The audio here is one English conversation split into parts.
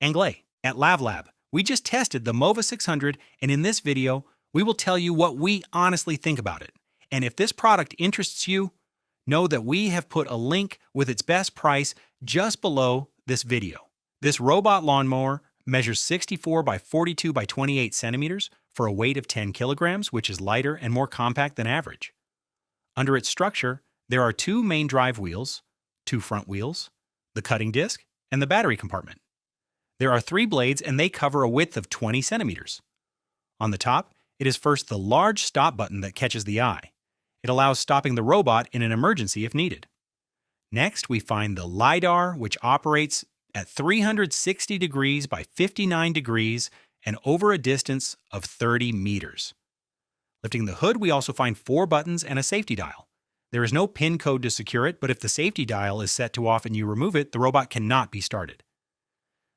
Anglais at LavLab. We just tested the Mova 600, and in this video, we will tell you what we honestly think about it. And if this product interests you, know that we have put a link with its best price just below this video. This robot lawnmower measures 64 by 42 by 28 centimeters for a weight of 10 kilograms, which is lighter and more compact than average. Under its structure, there are two main drive wheels, two front wheels, the cutting disc, and the battery compartment. There are 3 blades and they cover a width of 20 centimeters. On the top, it is first the large stop button that catches the eye. It allows stopping the robot in an emergency if needed. Next, we find the LiDAR, which operates at 360 degrees by 59 degrees and over a distance of 30 meters. Lifting the hood, we also find 4 buttons and a safety dial. There is no PIN code to secure it, but if the safety dial is set to off and you remove it, the robot cannot be started.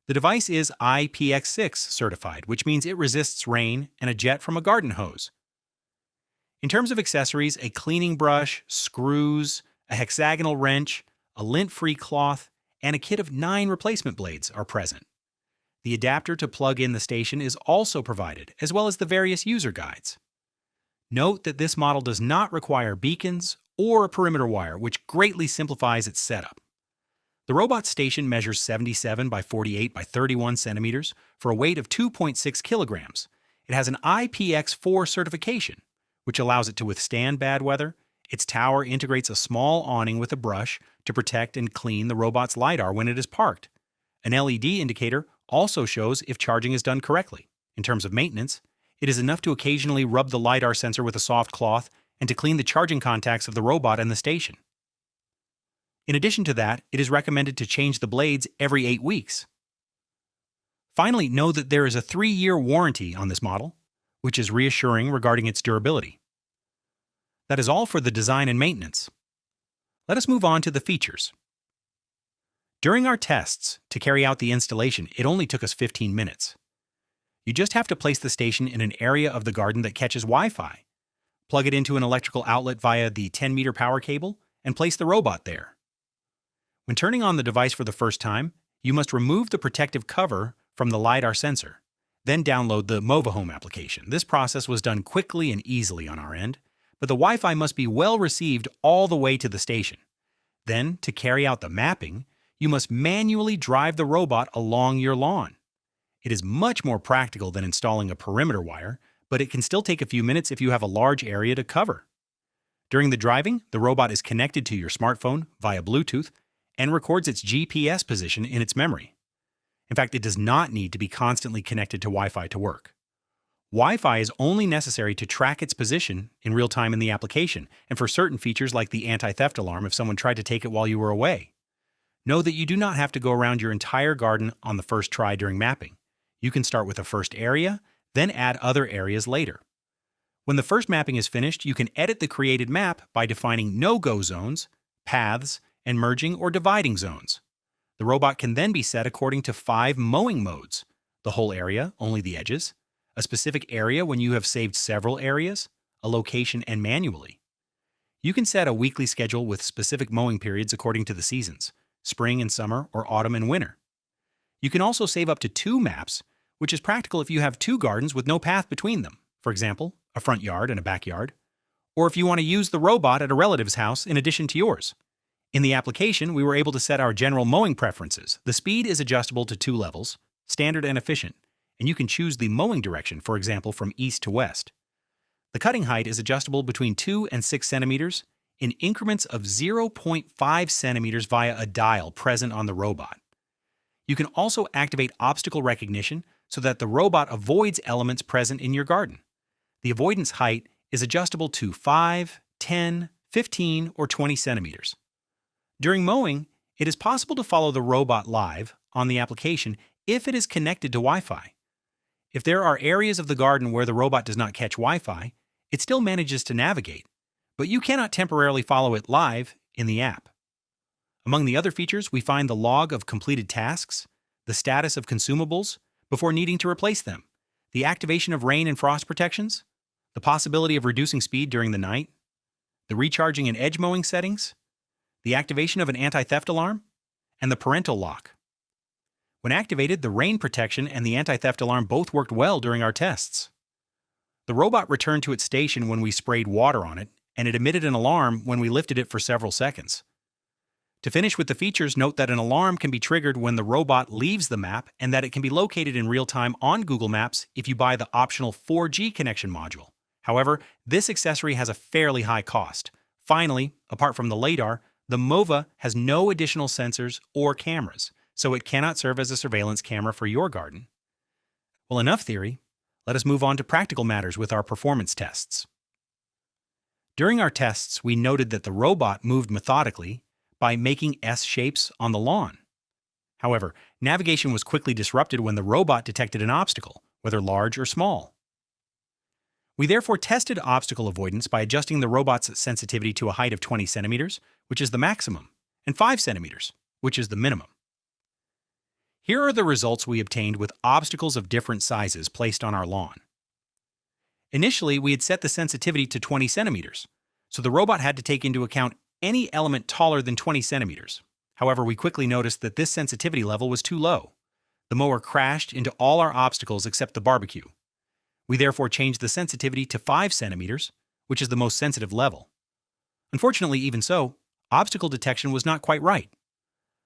The device is IPX6 certified, which means it resists rain and a jet from a garden hose. In terms of accessories, a cleaning brush, screws, a hexagonal wrench, a lint-free cloth, and a kit of 9 replacement blades are present. The adapter to plug in the station is also provided, as well as the various user guides. Note that this model does not require beacons or a perimeter wire, which greatly simplifies its setup. The robot station measures 77 by 48 by 31 centimeters for a weight of 2.6 kilograms. It has an IPX4 certification, which allows it to withstand bad weather. Its tower integrates a small awning with a brush to protect and clean the robot's LiDAR when it is parked. An LED indicator also shows if charging is done correctly. In terms of maintenance, it is enough to occasionally rub the LiDAR sensor with a soft cloth and to clean the charging contacts of the robot and the station. In addition to that, it is recommended to change the blades every 8 weeks. Finally, know that there is a 3-year warranty on this model, which is reassuring regarding its durability. That is all for the design and maintenance. Let us move on to the features. During our tests to carry out the installation, it only took us 15 minutes. You just have to place the station in an area of the garden that catches Wi-Fi, plug it into an electrical outlet via the 10-meter power cable, and place the robot there. When turning on the device for the first time, you must remove the protective cover from the LiDAR sensor, then download the Mova Home application. This process was done quickly and easily on our end, but the Wi-Fi must be well received all the way to the station. Then, to carry out the mapping, you must manually drive the robot along your lawn. It is much more practical than installing a perimeter wire, but it can still take a few minutes if you have a large area to cover. During the driving, the robot is connected to your smartphone via Bluetooth and records its GPS position in its memory. In fact, it does not need to be constantly connected to Wi-Fi to work. Wi-Fi is only necessary to track its position in real time in the application, and for certain features like the anti-theft alarm if someone tried to take it while you were away. Know that you do not have to go around your entire garden on the first try during mapping. You can start with a first area, then add other areas later. When the first mapping is finished, you can edit the created map by defining no-go zones, paths, and merging or dividing zones. The robot can then be set according to 5 mowing modes: the whole area, only the edges, a specific area when you have saved several areas, a location, and manually. You can set a weekly schedule with specific mowing periods according to the seasons, spring and summer, or autumn and winter. You can also save up to 2 maps, which is practical if you have 2 gardens with no path between them, for example, a front yard and a backyard, or if you want to use the robot at a relative's house in addition to yours. In the application, we were able to set our general mowing preferences. The speed is adjustable to 2 levels, standard and efficient, and you can choose the mowing direction, for example, from east to west. The cutting height is adjustable between 2 and 6 centimeters in increments of 0.5 centimeters via a dial present on the robot. You can also activate obstacle recognition so that the robot avoids elements present in your garden. The avoidance height is adjustable to 5, 10, 15, or 20 centimeters. During mowing, it is possible to follow the robot live on the application if it is connected to Wi-Fi. If there are areas of the garden where the robot does not catch Wi-Fi, it still manages to navigate, but you cannot temporarily follow it live in the app. Among the other features, we find the log of completed tasks, the status of consumables before needing to replace them, the activation of rain and frost protections, the possibility of reducing speed during the night, the recharging and edge mowing settings, the activation of an anti-theft alarm, and the parental lock. When activated, the rain protection and the anti-theft alarm both worked well during our tests. The robot returned to its station when we sprayed water on it, and it emitted an alarm when we lifted it for several seconds. To finish with the features, note that an alarm can be triggered when the robot leaves the map and that it can be located in real time on Google Maps if you buy the optional 4G connection module. However, this accessory has a fairly high cost. Finally, apart from the LiDAR, the Mova has no additional sensors or cameras, so it cannot serve as a surveillance camera for your garden. Well, enough theory. Let us move on to practical matters with our performance tests. During our tests, we noted that the robot moved methodically by making S shapes on the lawn. However, navigation was quickly disrupted when the robot detected an obstacle, whether large or small. We therefore tested obstacle avoidance by adjusting the robot's sensitivity to a height of 20 centimeters, which is the maximum, and 5 centimeters, which is the minimum. Here are the results we obtained with obstacles of different sizes placed on our lawn. Initially, we had set the sensitivity to 20 centimeters, so the robot had to take into account any element taller than 20 centimeters. However, we quickly noticed that this sensitivity level was too low. The mower crashed into all our obstacles except the barbecue. We therefore changed the sensitivity to 5 centimeters, which is the most sensitive level. Unfortunately, even so, obstacle detection was not quite right.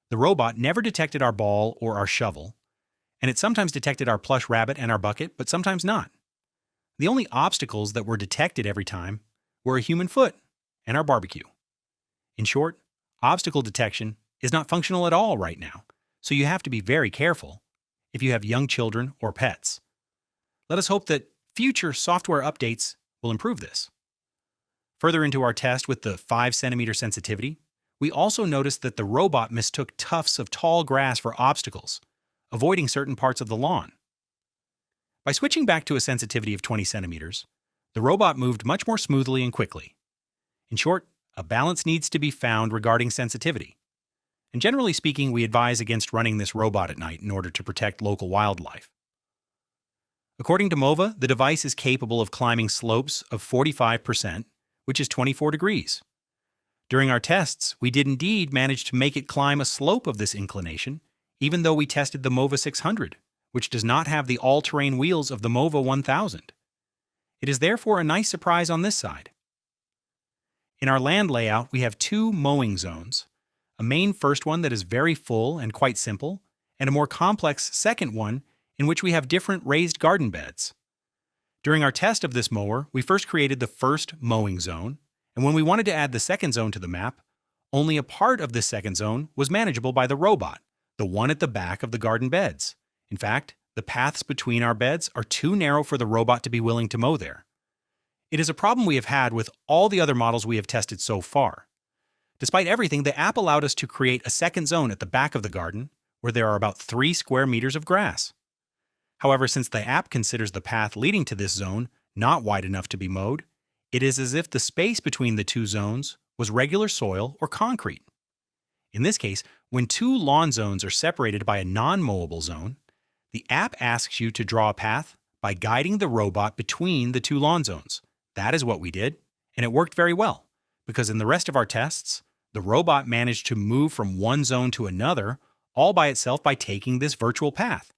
The robot never detected our ball or our shovel, and it sometimes detected our plush rabbit and our bucket, but sometimes not. The only obstacles that were detected every time were a human foot and our barbecue. In short, obstacle detection is not functional at all right now, so you have to be very careful if you have young children or pets. Let us hope that future software updates will improve this. Further into our test with the 5 centimeter sensitivity, we also noticed that the robot mistook tufts of tall grass for obstacles, avoiding certain parts of the lawn. By switching back to a sensitivity of 20 centimeters, the robot moved much more smoothly and quickly. In short, a balance needs to be found regarding sensitivity. And generally speaking, we advise against running this robot at night in order to protect local wildlife. According to Mova, the device is capable of climbing slopes of 45%, which is 24 degrees. During our tests, we did indeed manage to make it climb a slope of this inclination, even though we tested the Mova 600, which does not have the all-terrain wheels of the Mova 1000. It is therefore a nice surprise on this side. In our land layout, we have 2 mowing zones, a main first one that is very full and quite simple, and a more complex second one in which we have different raised garden beds. During our test of this mower, we first created the first mowing zone, and when we wanted to add the second zone to the map, only a part of this second zone was manageable by the robot, the one at the back of the garden beds. In fact, the paths between our beds are too narrow for the robot to be willing to mow there. It is a problem we have had with all the other models we have tested so far. Despite everything, the app allowed us to create a second zone at the back of the garden, where there are about 3 square meters of grass. However, since the app considers the path leading to this zone not wide enough to be mowed, it is as if the space between the 2 zones was regular soil or concrete. In this case, when 2 lawn zones are separated by a non-mowable zone, the app asks you to draw a path by guiding the robot between the 2 lawn zones. That is what we did, and it worked very well, because in the rest of our tests, the robot managed to move from one zone to another all by itself by taking this virtual path.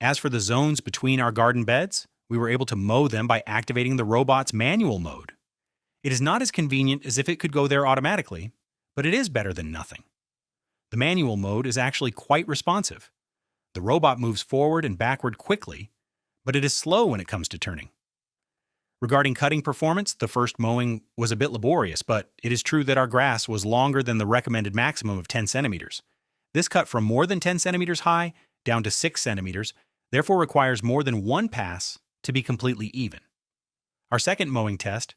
As for the zones between our garden beds, we were able to mow them by activating the robot's manual mode. It is not as convenient as if it could go there automatically, but it is better than nothing. The manual mode is actually quite responsive. The robot moves forward and backward quickly, but it is slow when it comes to turning. Regarding cutting performance, the first mowing was a bit laborious, but it is true that our grass was longer than the recommended maximum of 10 centimeters. This cut from more than 10 centimeters high down to 6 centimeters, therefore requires more than one pass to be completely even. Our second mowing test,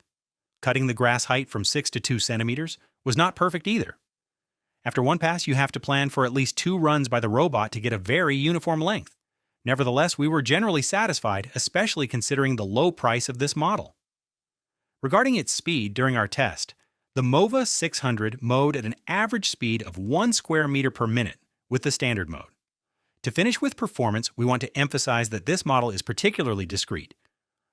cutting the grass height from 6 to 2 centimeters, was not perfect either. After one pass, you have to plan for at least 2 runs by the robot to get a very uniform length. Nevertheless, we were generally satisfied, especially considering the low price of this model. Regarding its speed during our test, the Mova 600 mowed at an average speed of 1 square meter per minute with the standard mode. To finish with performance, we want to emphasize that this model is particularly discreet.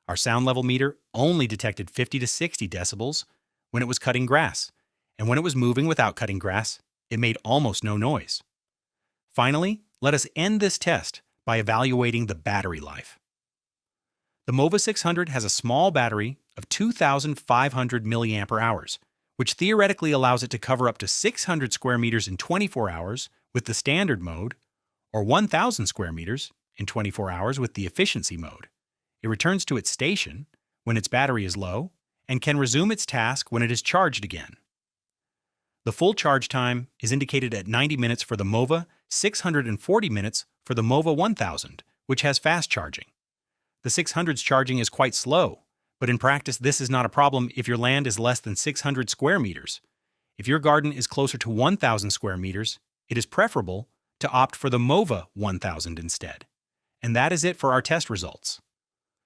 Our sound level meter only detected 50 to 60 decibels when it was cutting grass, and when it was moving without cutting grass, it made almost no noise. Finally, let us end this test by evaluating the battery life. The Mova 600 has a small battery of 2,500 milliamp hours, which theoretically allows it to cover up to 600 square meters in 24 hours with the standard mode, or 1,000 square meters in 24 hours with the efficiency mode. It returns to its station when its battery is low and can resume its task when it is charged again. The full charge time is indicated at 90 minutes for the Mova, 640 minutes for the Mova 1000, which has fast charging. The 600's charging is quite slow, but in practice this is not a problem if your land is less than 600 square meters. If your garden is closer to 1,000 square meters, it is preferable to opt for the Mova 1000 instead. And that is it for our test results.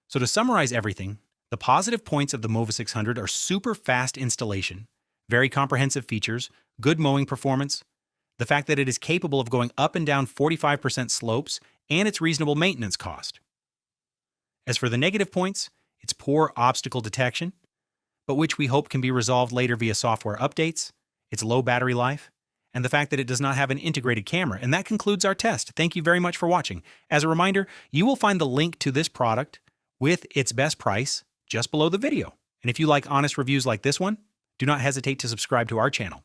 So to summarize everything, the positive points of the Mova 600 are super fast installation, very comprehensive features, good mowing performance, the fact that it is capable of going up and down 45% slopes, and its reasonable maintenance cost. As for the negative points, its poor obstacle detection, but which we hope can be resolved later via software updates, its low battery life, and the fact that it does not have an integrated camera. And that concludes our test. Thank you very much for watching. As a reminder, you will find the link to this product with its best price just below the video. And if you like honest reviews like this one, do not hesitate to subscribe to our channel.